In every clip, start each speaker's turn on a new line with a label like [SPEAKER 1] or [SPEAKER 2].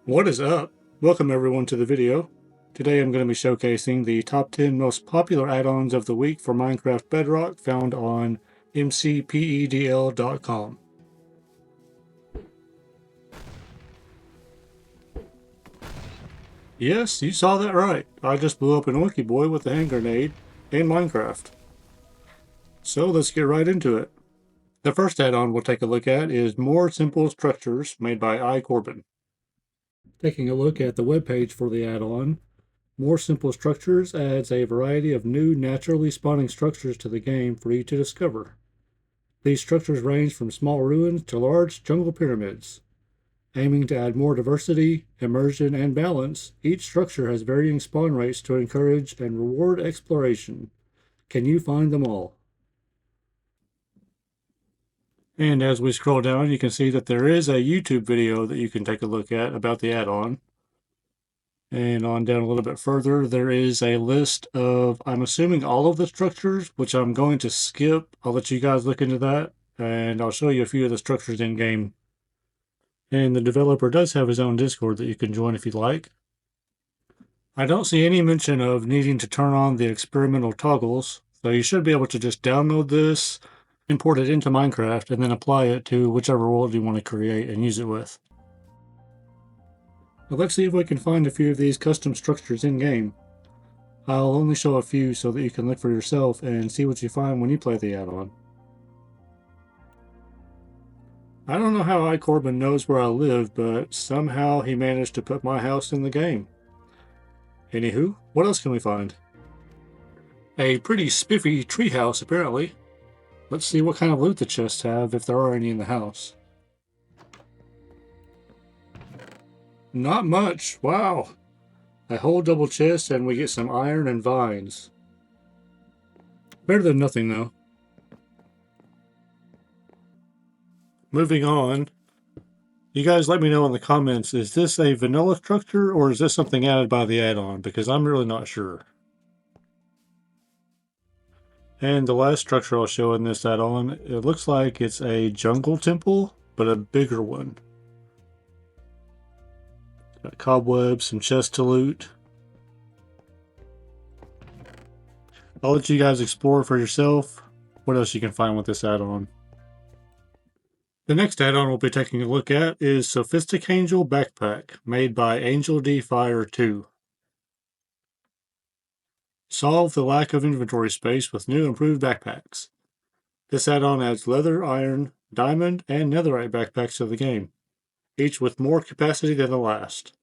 [SPEAKER 1] What is up? Welcome everyone to the video. Today I'm going to be showcasing the top 10 most popular add-ons of the week for Minecraft Bedrock found on mcpedl.com. Yes, you saw that right. I just blew up an Oinky Boy with a hand grenade in Minecraft. So let's get right into it. The first add-on we'll take a look at is More Simple Structures made by iCorbin. Taking a look at the webpage for the add-on, More Simple Structures adds a variety of new naturally spawning structures to the game for you to discover. These structures range from small ruins to large jungle pyramids. Aiming to add more diversity, immersion, and balance, each structure has varying spawn rates to encourage and reward exploration. Can you find them all? And as we scroll down, you can see that there is a YouTube video that you can take a look at about the add-on. And on down a little bit further, there is a list of, I'm assuming, all of the structures, which I'm going to skip. I'll let you guys look into that, and I'll show you a few of the structures in-game. And the developer does have his own Discord that you can join if you'd like. I don't see any mention of needing to turn on the experimental toggles, so you should be able to just download this, import it into Minecraft, and then apply it to whichever world you want to create and use it with. But let's see if we can find a few of these custom structures in-game. I'll only show a few so that you can look for yourself and see what you find when you play the add-on. I don't know how iCorbin knows where I live, but somehow he managed to put my house in the game. Anywho, what else can we find? A pretty spiffy treehouse, apparently. Let's see what kind of loot the chests have, if there are any in the house. Not much, wow. A whole double chest and we get some iron and vines. Better than nothing, though. Moving on. You guys let me know in the comments, is this a vanilla structure or is this something added by the add-on? Because I'm really not sure. And the last structure I'll show in this add-on, it looks like it's a jungle temple, but a bigger one. Got cobwebs, some chests to loot. I'll let you guys explore for yourself what else you can find with this add-on. The next add-on we'll be taking a look at is Sophistic Angel Backpack, made by Angel D Fire 2. Solve the lack of inventory space with new improved backpacks. This add-on adds leather, iron, diamond, and netherite backpacks to the game, each with more capacity than the last.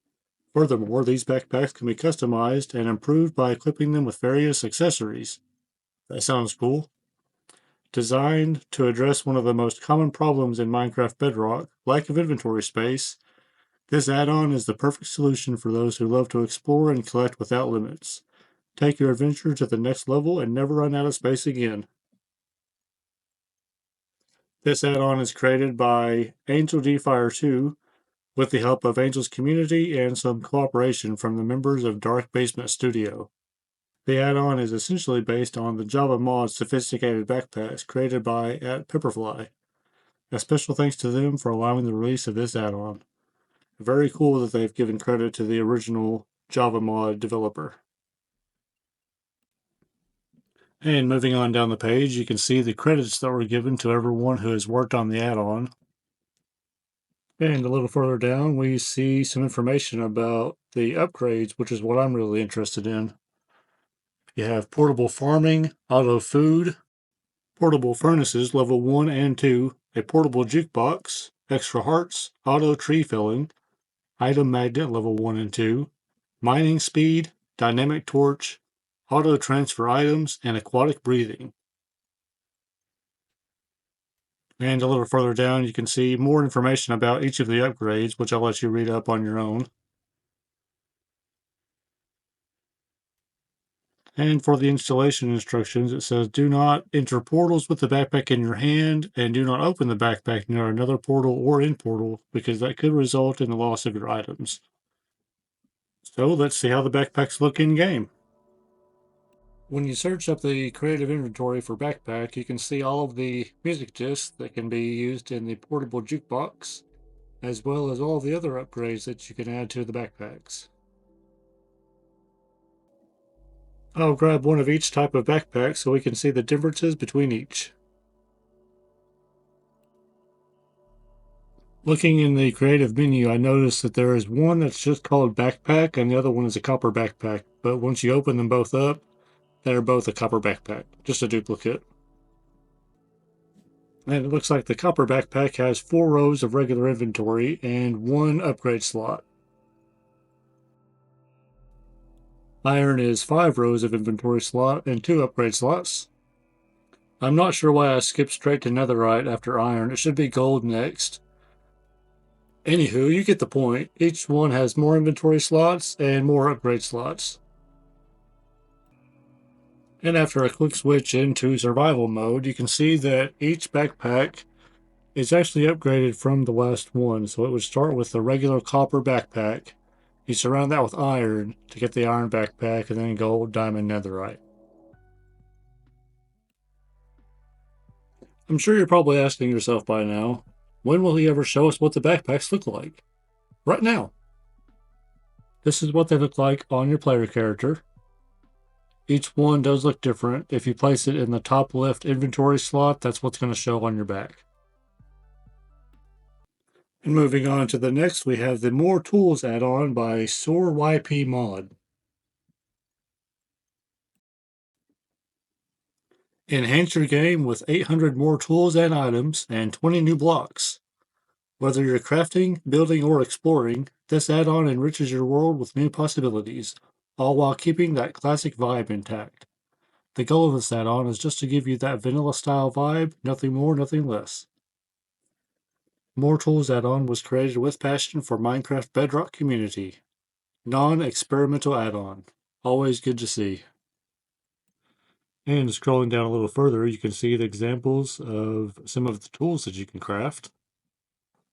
[SPEAKER 1] Furthermore, these backpacks can be customized and improved by equipping them with various accessories. That sounds cool. Designed to address one of the most common problems in Minecraft Bedrock, lack of inventory space, this add-on is the perfect solution for those who love to explore and collect without limits. Take your adventure to the next level and never run out of space again. This add-on is created by Angel D Fire 2 with the help of Angel's community and some cooperation from the members of Dark Basement Studio. The add-on is essentially based on the Java mod Sophisticated Backpacks created by @Pepperfly. A special thanks to them for allowing the release of this add-on. Very cool that they've given credit to the original Java mod developer. And moving on down the page, you can see the credits that were given to everyone who has worked on the add-on. And a little further down, we see some information about the upgrades, which is what I'm really interested in. You have portable farming, auto food, portable furnaces level 1 and 2, a portable jukebox, extra hearts, auto tree felling, item magnet level 1 and 2, mining speed, dynamic torch, auto transfer items, and aquatic breathing. And a little further down, you can see more information about each of the upgrades, which I'll let you read up on your own. And for the installation instructions, it says do not enter portals with the backpack in your hand, and do not open the backpack near another portal or in portal, because that could result in the loss of your items. So let's see how the backpacks look in game. When you search up the creative inventory for backpack, you can see all of the music discs that can be used in the portable jukebox. as well as all the other upgrades that you can add to the backpacks. I'll grab one of each type of backpack so we can see the differences between each. Looking in the creative menu, I noticed that there is one that's just called backpack and the other one is a copper backpack. But once you open them both up, they're both a copper backpack, just a duplicate. And it looks like the copper backpack has 4 rows of regular inventory and 1 upgrade slot. Iron is 5 rows of inventory slot and 2 upgrade slots. I'm not sure why I skipped straight to netherite after iron. It should be gold next. Anywho, you get the point. Each one has more inventory slots and more upgrade slots. And after a quick switch into survival mode, you can see that each backpack is actually upgraded from the last one. So it would start with the regular copper backpack. You surround that with iron to get the iron backpack, and then gold, diamond, netherite. I'm sure you're probably asking yourself by now, when will he ever show us what the backpacks look like? Right now. This is what they look like on your player character. Each one does look different. If you place it in the top left inventory slot, that's what's going to show on your back. And moving on to the next, we have the More Tools add-on by SoarYP Mod. Enhance your game with 800 more tools and items and 20 new blocks. Whether you're crafting, building, or exploring, this add-on enriches your world with new possibilities, all while keeping that classic vibe intact. The goal of this add-on is just to give you that vanilla-style vibe, nothing more, nothing less. More Tools add-on was created with passion for Minecraft Bedrock community. Non-experimental add-on. Always good to see. And scrolling down a little further, you can see the examples of some of the tools that you can craft.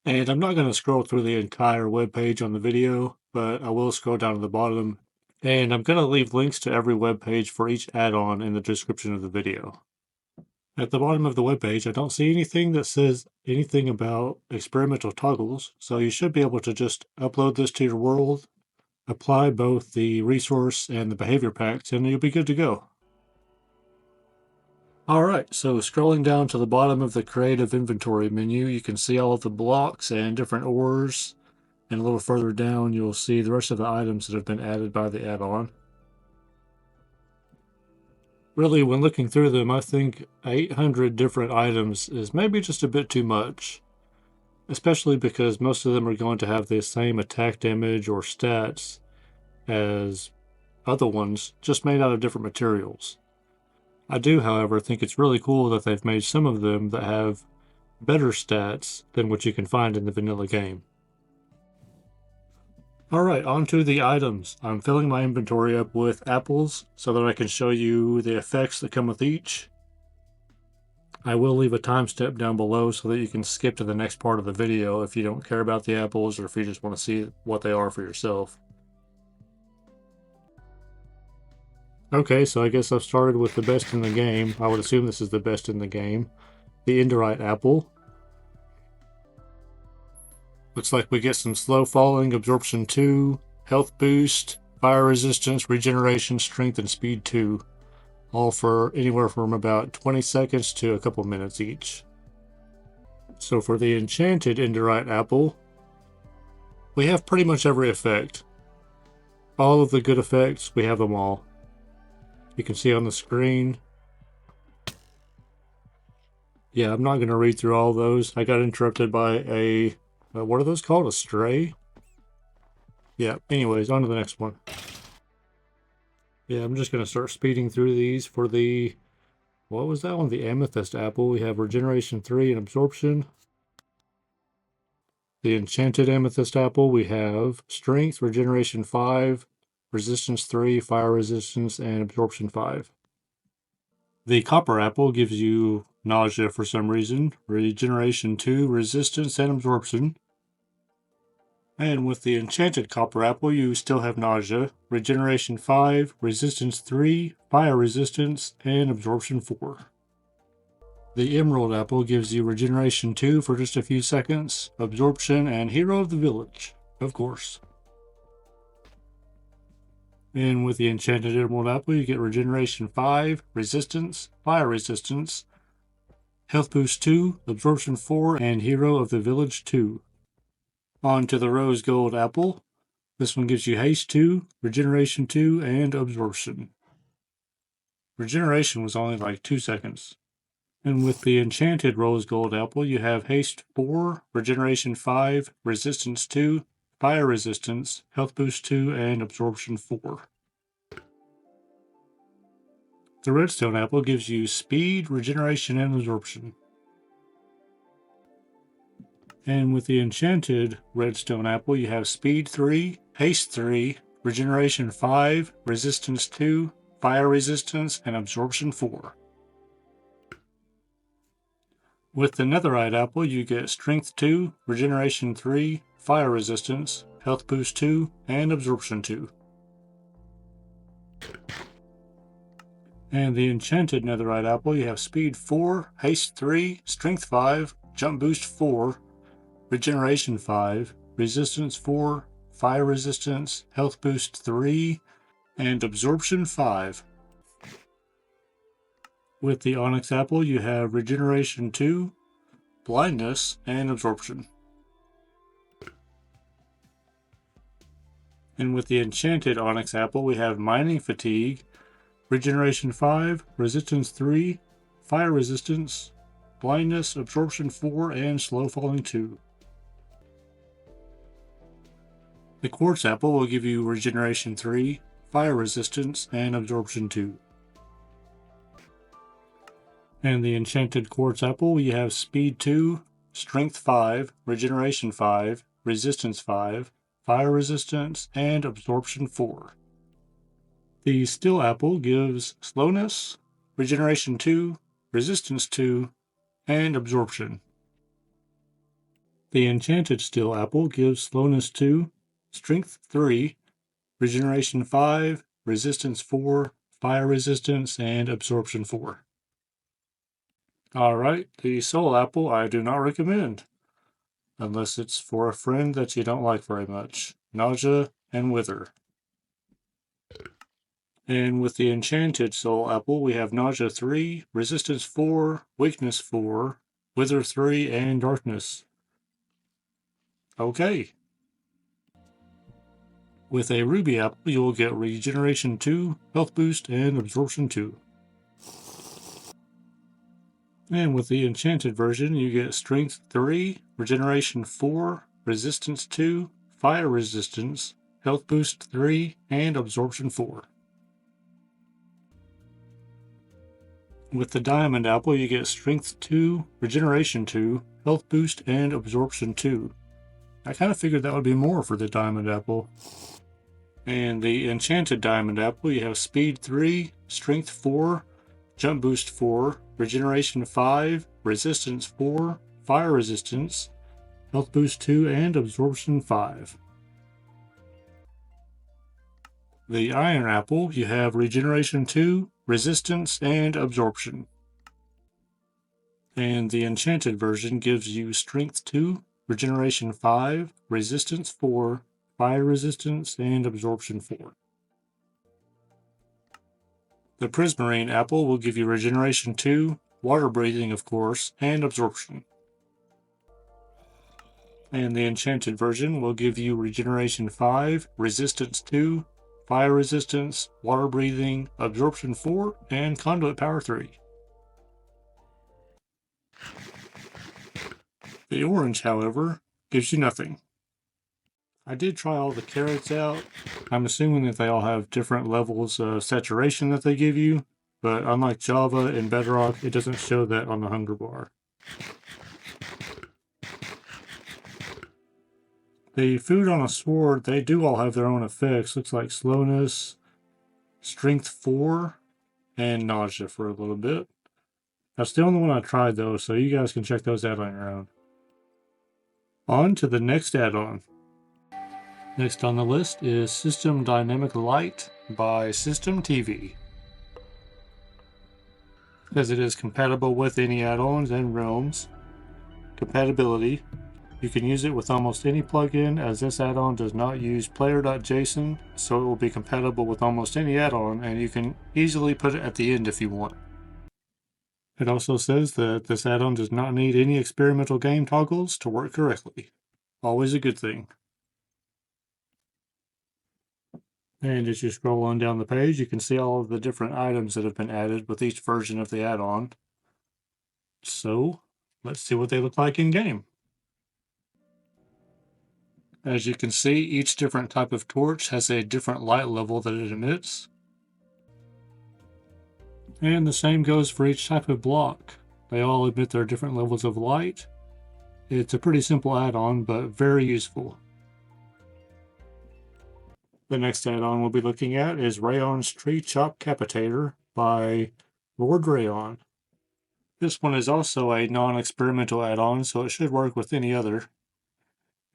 [SPEAKER 1] And I'm not going to scroll through the entire web page on the video, but I will scroll down to the bottom. And I'm going to leave links to every web page for each add-on in the description of the video. At the bottom of the web page, I don't see anything that says anything about experimental toggles, so you should be able to just upload this to your world, apply both the resource and the behavior packs, and you'll be good to go. Alright, so scrolling down to the bottom of the creative inventory menu, you can see all of the blocks and different ores, and a little further down you'll see the rest of the items that have been added by the add-on. Really, when looking through them, I think 800 different items is maybe just a bit too much, especially because most of them are going to have the same attack damage or stats as other ones, just made out of different materials. I do, however, think it's really cool that they've made some of them that have better stats than what you can find in the vanilla game. Alright, on to the items. I'm filling my inventory up with apples so that I can show you the effects that come with each. I will leave a timestamp down below so that you can skip to the next part of the video if you don't care about the apples or if you just want to see what they are for yourself. Okay, so I guess I've started with the best in the game. I would assume this is the best in the game. The Indorite apple. Looks like we get some slow falling, absorption 2, health boost, fire resistance, regeneration, strength, and speed 2. All for anywhere from about 20 seconds to a couple minutes each. So for the enchanted Indorite apple, we have pretty much every effect. All of the good effects, we have them all. You can see on the screen. Yeah, I'm not going to read through all those. I got interrupted by a what are those called? A stray? Yeah, anyways, on to the next one. Yeah, I'm just going to start speeding through these. For the, what was that one? The amethyst apple. We have regeneration 3 and absorption. The enchanted amethyst apple, we have strength, regeneration 5, resistance 3, fire resistance, and absorption 5. The copper apple gives you nausea for some reason, regeneration 2, resistance, and absorption. And with the enchanted copper apple, you still have nausea, regeneration 5, resistance 3, fire resistance, and absorption 4. The Emerald Apple gives you Regeneration 2 for just a few seconds, Absorption, and Hero of the Village, of course. And with the Enchanted Emerald Apple, you get Regeneration 5, Resistance, Fire Resistance, Health Boost 2, Absorption 4, and Hero of the Village 2. On to the Rose Gold Apple. This one gives you Haste 2, Regeneration 2, and Absorption. Regeneration was only like 2 seconds. And with the Enchanted Rose Gold Apple, you have Haste 4, Regeneration 5, Resistance 2, Fire Resistance, Health Boost 2, and Absorption 4. The Redstone Apple gives you Speed, Regeneration, and Absorption. And with the Enchanted Redstone Apple, you have Speed 3, Haste 3, Regeneration 5, Resistance 2, Fire Resistance, and Absorption 4. With the Netherite Apple, you get Strength 2, Regeneration 3, Fire Resistance, Health Boost 2, and Absorption 2. And the Enchanted Netherite Apple, you have Speed 4, Haste 3, Strength 5, Jump Boost 4, Regeneration 5, Resistance 4, Fire Resistance, Health Boost 3, and Absorption 5. With the Onyx Apple, you have Regeneration 2, Blindness, and Absorption. And with the Enchanted Onyx Apple, we have Mining Fatigue, Regeneration 5, Resistance 3, Fire Resistance, Blindness, Absorption 4, and Slow Falling 2. The Quartz Apple will give you Regeneration 3, Fire Resistance, and Absorption 2. And the Enchanted Quartz Apple, we have Speed 2, Strength 5, Regeneration 5, Resistance 5, Fire Resistance, and Absorption 4. The Steel Apple gives Slowness, Regeneration 2, Resistance 2, and Absorption. The Enchanted Steel Apple gives Slowness 2, Strength 3, Regeneration 5, Resistance 4, Fire Resistance, and Absorption 4. Alright, the Soul Apple I do not recommend, unless it's for a friend that you don't like very much. Nausea and Wither. And with the Enchanted Soul Apple, we have Nausea 3, Resistance 4, Weakness 4, Wither 3, and Darkness. Okay. With a Ruby Apple, you will get Regeneration 2, Health Boost, and Absorption 2. And with the Enchanted version, you get Strength 3, Regeneration 4, Resistance 2, Fire Resistance, Health Boost 3, and Absorption 4. With the Diamond Apple, you get Strength 2, Regeneration 2, Health Boost, and Absorption 2. I kind of figured that would be more for the Diamond Apple. And the Enchanted Diamond Apple, you have Speed 3, Strength 4, Jump Boost 4, Regeneration 5, Resistance 4, Fire Resistance, Health Boost 2, and Absorption 5. The Iron Apple, you have Regeneration 2, Resistance, and Absorption. And the Enchanted version gives you Strength 2, Regeneration 5, Resistance 4, Fire Resistance, and Absorption 4. The Prismarine Apple will give you Regeneration 2, Water Breathing of course, and Absorption. And the Enchanted version will give you Regeneration 5, Resistance 2, Fire Resistance, Water Breathing, Absorption 4, and Conduit Power 3. The Orange, however, gives you nothing. I did try all the carrots out. I'm assuming that they all have different levels of saturation that they give you, but unlike Java and Bedrock, it doesn't show that on the hunger bar. The food on a sword, they do all have their own effects. Looks like slowness, strength 4, and nausea for a little bit. That's the only one I tried though, so you guys can check those out on your own. On to the next add-on. Next on the list is System Dynamic Light by System TV. says it is compatible with any add-ons and realms. Compatibility. You can use it with almost any plugin, as this add-on does not use player.json, so it will be compatible with almost any add-on, and you can easily put it at the end if you want. It also says that this add-on does not need any experimental game toggles to work correctly. Always a good thing. And as you scroll on down the page, you can see all of the different items that have been added with each version of the add-on. So, let's see what they look like in game. As you can see, each different type of torch has a different light level that it emits. And the same goes for each type of block. They all emit their different levels of light. It's a pretty simple add-on, but very useful. The next add-on we'll be looking at is Rayon's Tree Chop Capitator by Lord Rayon. This one is also a non-experimental add-on, so it should work with any other.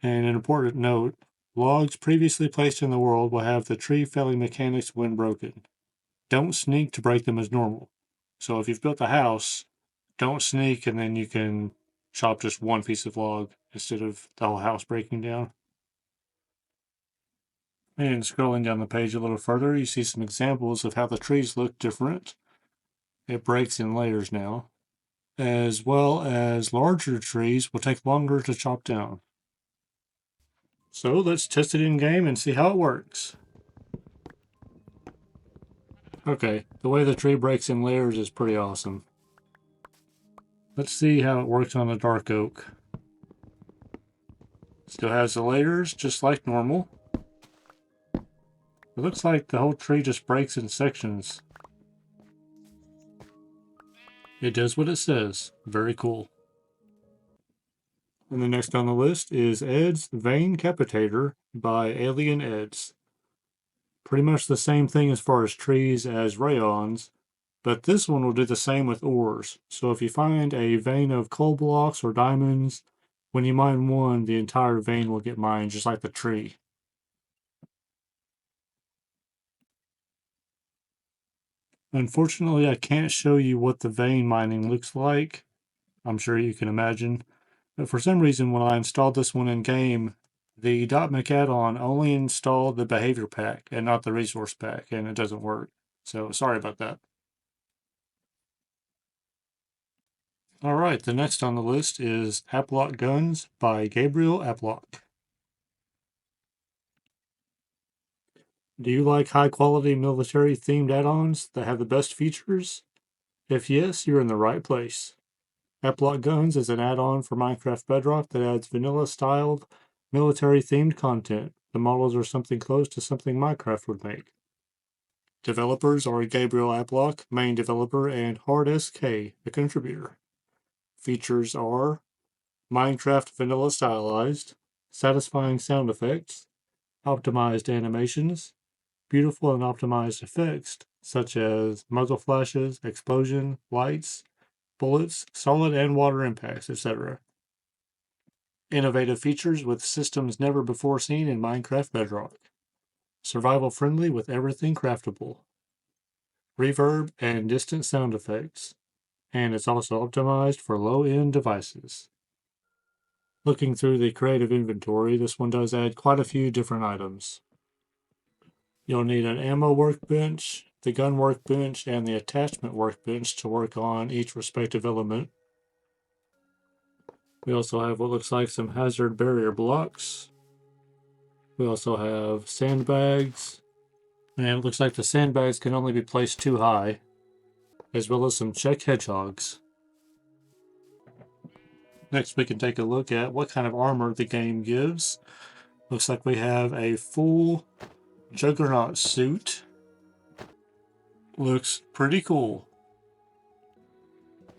[SPEAKER 1] And an important note, logs previously placed in the world will have the tree felling mechanics when broken. Don't sneak to break them as normal. So if you've built a house, don't sneak and then you can chop just one piece of log instead of the whole house breaking down. And scrolling down the page a little further, you see some examples of how the trees look different. It breaks in layers now, as well as larger trees will take longer to chop down. So let's test it in game and see how it works. Okay, the way the tree breaks in layers is pretty awesome. Let's see how it works on a dark oak. Still has the layers just like normal. It looks like the whole tree just breaks in sections. It does what it says. Very cool. And the next on the list is Ed's Vein Capitator by Alien Eds. Pretty much the same thing as far as trees as Rayon's, but this one will do the same with ores. So if you find a vein of coal blocks or diamonds, when you mine one, the entire vein will get mined, just like the tree. Unfortunately, I can't show you what the vein mining looks like. I'm sure you can imagine. But for some reason, when I installed this one in game, the .mech add-on only installed the behavior pack and not the resource pack, and it doesn't work. So sorry about that. Alright, the next on the list is Applock Guns by Gabriel Applock. Do you like high-quality military-themed add-ons that have the best features? If yes, you're in the right place. Applock Guns is an add-on for Minecraft Bedrock that adds vanilla-styled, military-themed content. The models are something close to something Minecraft would make. Developers are Gabriel Applock, main developer, and HardSK, a contributor. Features are Minecraft vanilla stylized, satisfying sound effects, optimized animations, beautiful and optimized effects such as muzzle flashes, explosion, lights, bullets, solid and water impacts, etc. Innovative features with systems never before seen in Minecraft Bedrock. Survival friendly with everything craftable. Reverb and distant sound effects. And it's also optimized for low-end devices. Looking through the creative inventory, this one does add quite a few different items. You'll need an ammo workbench, the gun workbench, and the attachment workbench to work on each respective element. We also have what looks like some hazard barrier blocks. We also have sandbags, and it looks like the sandbags can only be placed too high, as well as some check hedgehogs. Next, we can take a look at what kind of armor the game gives. Looks like we have a full Juggernaut suit. Looks pretty cool.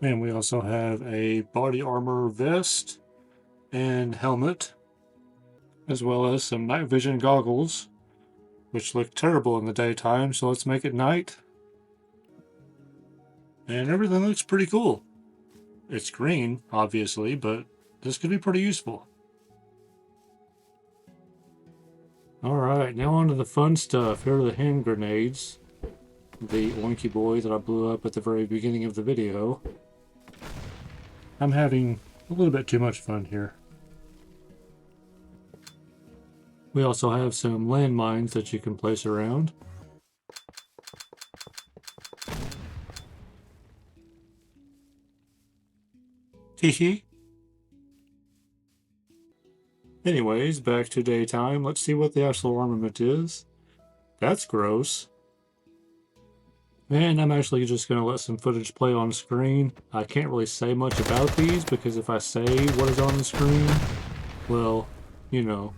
[SPEAKER 1] And we also have a body armor vest and helmet, as well as some night vision goggles, which look terrible in the daytime, so let's make it night. And everything looks pretty cool. It's green, obviously, but this could be pretty useful. Alright, now on to the fun stuff. Here are the hand grenades. the Oinky Boy that I blew up at the very beginning of the video. I'm having a little bit too much fun here. We also have some landmines that you can place around. Teehee. Anyways, back to daytime. Let's see what the actual armament is. That's gross. And I'm actually just going to let some footage play on screen. I can't really say much about these because if I say what is on the screen, well, you know,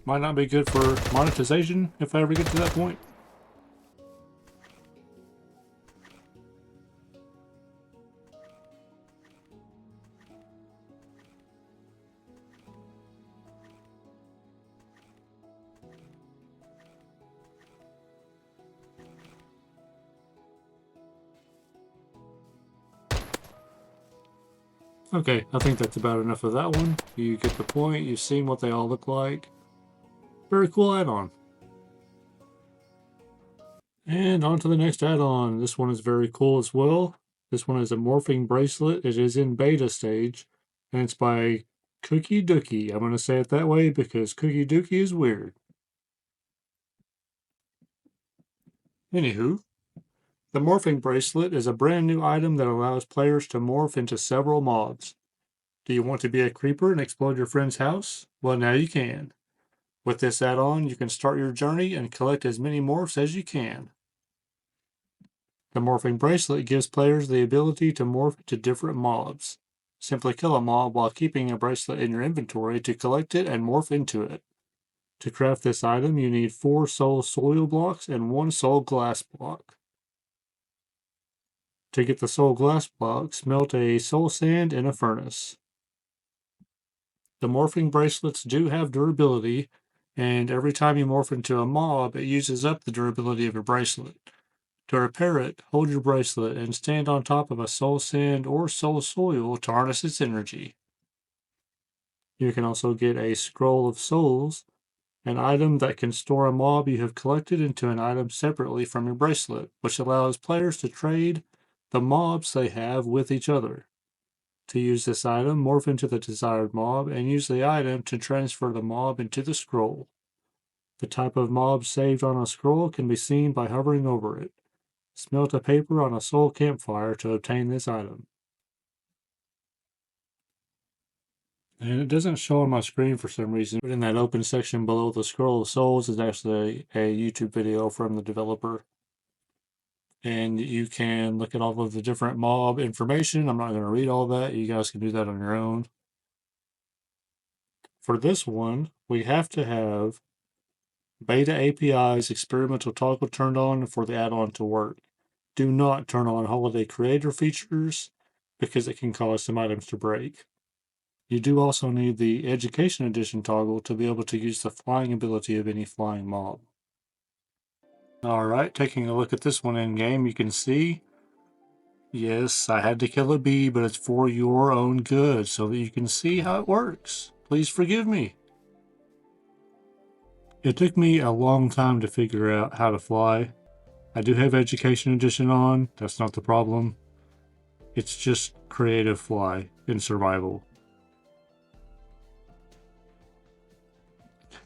[SPEAKER 1] might not be good for monetization if I ever get to that point. Okay, I think that's about enough of that one. You get the point, you've seen what they all look like. Very cool add-on. And on to the next add-on. This one is very cool as well. This one is a Morphing Bracelet. It is in beta stage, and it's by Cookie Dookie. I'm going to say it that way because Cookie Dookie is weird. Anywho, the Morphing Bracelet is a brand new item that allows players to morph into several mobs. Do you want to be a creeper and explode your friend's house? Well, now you can. With this add-on, you can start your journey and collect as many morphs as you can. The Morphing Bracelet gives players the ability to morph into different mobs. Simply kill a mob while keeping a bracelet in your inventory to collect it and morph into it. To craft this item, you need 4 soul soil blocks and 1 soul glass block. To get the soul glass block, smelt a soul sand in a furnace. The morphing bracelets do have durability, and every time you morph into a mob, it uses up the durability of your bracelet. To repair it, hold your bracelet and stand on top of a soul sand or soul soil to harness its energy. You can also get a Scroll of Souls, an item that can store a mob you have collected into an item separately from your bracelet, which allows players to trade the mobs they have with each other. To use this item, morph into the desired mob and use the item to transfer the mob into the scroll. The type of mob saved on a scroll can be seen by hovering over it. Smelt a paper on a soul campfire to obtain this item. And it doesn't show on my screen for some reason, but in that open section below the Scroll of Souls is actually a YouTube video from the developer. And you can look at all of the different mob information. I'm not going to read all that. You guys can do that on your own. For this one, we have to have Beta API's experimental toggle turned on for the add-on to work. Do not turn on holiday creator features because it can cause some items to break. You do also need the Education Edition toggle to be able to use the flying ability of any flying mob. Alright, taking a look at this one in game, you can see, yes, I had to kill a bee, but it's for your own good, so that you can see how it works. Please forgive me. It took me a long time to figure out how to fly. I do have Education Edition on, that's not the problem. It's just creative fly in survival.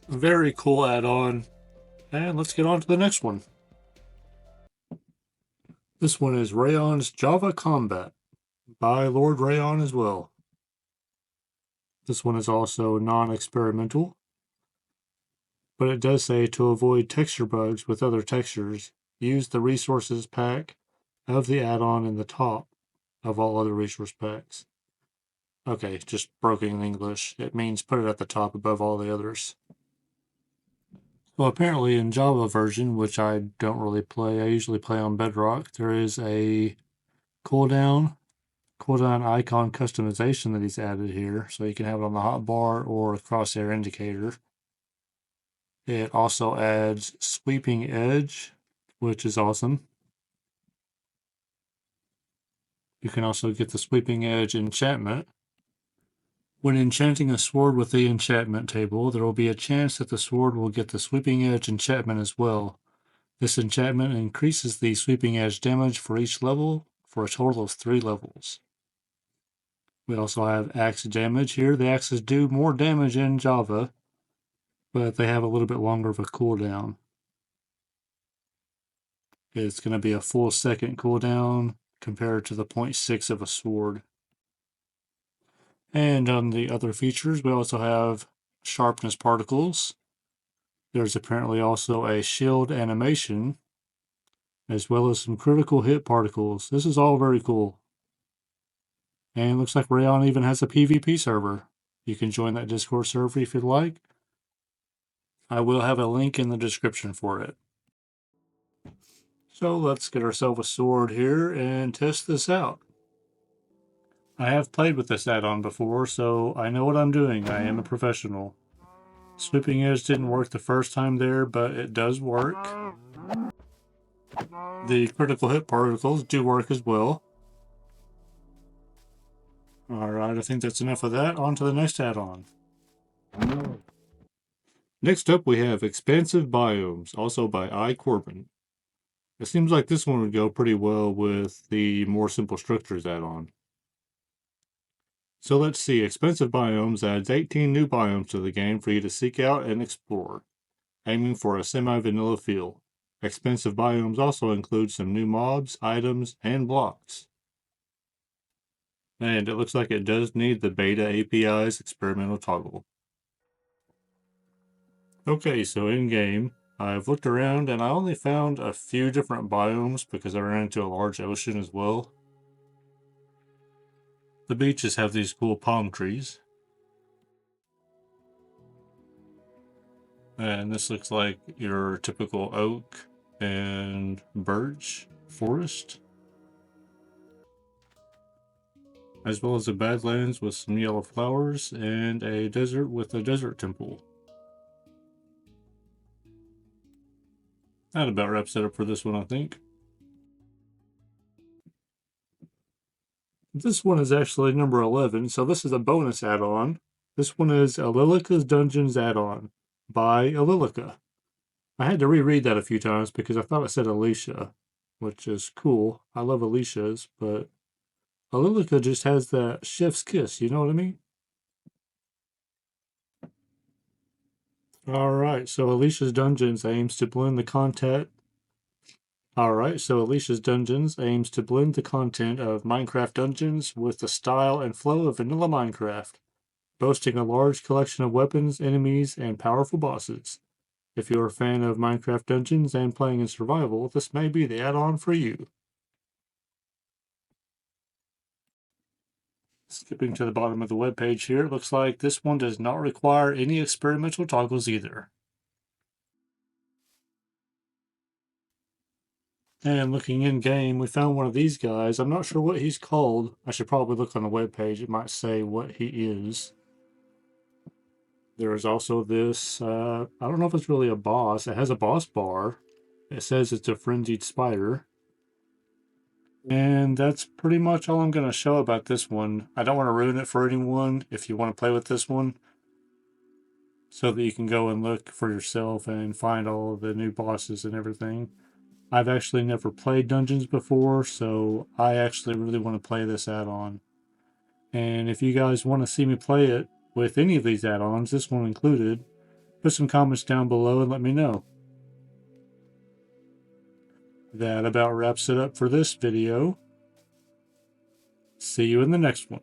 [SPEAKER 1] Very cool add-on. And let's get on to the next one. This one is Rayon's Java Combat by Lord Rayon as well. This one is also non-experimental, but it does say to avoid texture bugs with other textures, use the resources pack of the add-on in the top of all other resource packs. Okay, just broken English. It means put it at the top above all the others. Well, apparently in Java version, which I don't really play, I usually play on Bedrock, there is a cooldown icon customization that he's added here. So you can have it on the hotbar or crosshair indicator. It also adds Sweeping Edge, which is awesome. You can also get the Sweeping Edge enchantment. When enchanting a sword with the enchantment table, there will be a chance that the sword will get the Sweeping Edge enchantment as well. This enchantment increases the sweeping edge damage for each level for a total of 3 levels. We also have axe damage here. The axes do more damage in Java, but they have a little bit longer of a cooldown. It's going to be a full second cooldown compared to the 0.6 of a sword. And on the other features, we also have sharpness particles. There's apparently also a shield animation, as well as some critical hit particles. This is all very cool. And it looks like Rayon even has a PvP server. You can join that Discord server if you'd like. I will have a link in the description for it. So let's get ourselves a sword here and test this out. I have played with this add-on before, so I know what I'm doing. I am a professional. Sweeping edge didn't work the first time there, but it does work. The critical hit particles do work as well. Alright, I think that's enough of that. On to the next add-on. Next up we have Expansive Biomes, also by I. Corbin. It seems like this one would go pretty well with the More Simple Structures add-on. So let's see, Expansive Biomes adds 18 new biomes to the game for you to seek out and explore, aiming for a semi-vanilla feel. Expansive Biomes also includes some new mobs, items, and blocks. And it looks like it does need the beta API's experimental toggle. Okay, so in game, I've looked around and I only found a few different biomes because I ran into a large ocean as well. The beaches have these cool palm trees. And this looks like your typical oak and birch forest. As well as the Badlands with some yellow flowers and a desert with a desert temple. That about wraps it up for this one, I think. This one is actually number 11, so this is a bonus add-on. This one is Alys Dungeons add-on by Alilica. I had to reread that a few times because I thought it said Alicia, which is cool. I love Alicias, but Alilica just has that chef's kiss, you know what I mean? Alright, so Alicia's Dungeons aims to blend the content. Alicia's Dungeons aims to blend the content of Minecraft Dungeons with the style and flow of vanilla Minecraft, boasting a large collection of weapons, enemies, and powerful bosses. If you're a fan of Minecraft Dungeons and playing in survival, this may be the add-on for you. Skipping to the bottom of the webpage here, it looks like this one does not require any experimental toggles either. And looking in-game, we found one of these guys. I'm not sure what he's called. I should probably look on the webpage. It might say what he is. There is also this, I don't know if it's really a boss. It has a boss bar. It says it's a frenzied spider. And that's pretty much all I'm going to show about this one. I don't want to ruin it for anyone if you want to play with this one, so that you can go and look for yourself and find all of the new bosses and everything. I've actually never played Dungeons before, so I actually really want to play this add-on. And if you guys want to see me play it with any of these add-ons, this one included, put some comments down below and let me know. That about wraps it up for this video. See you in the next one.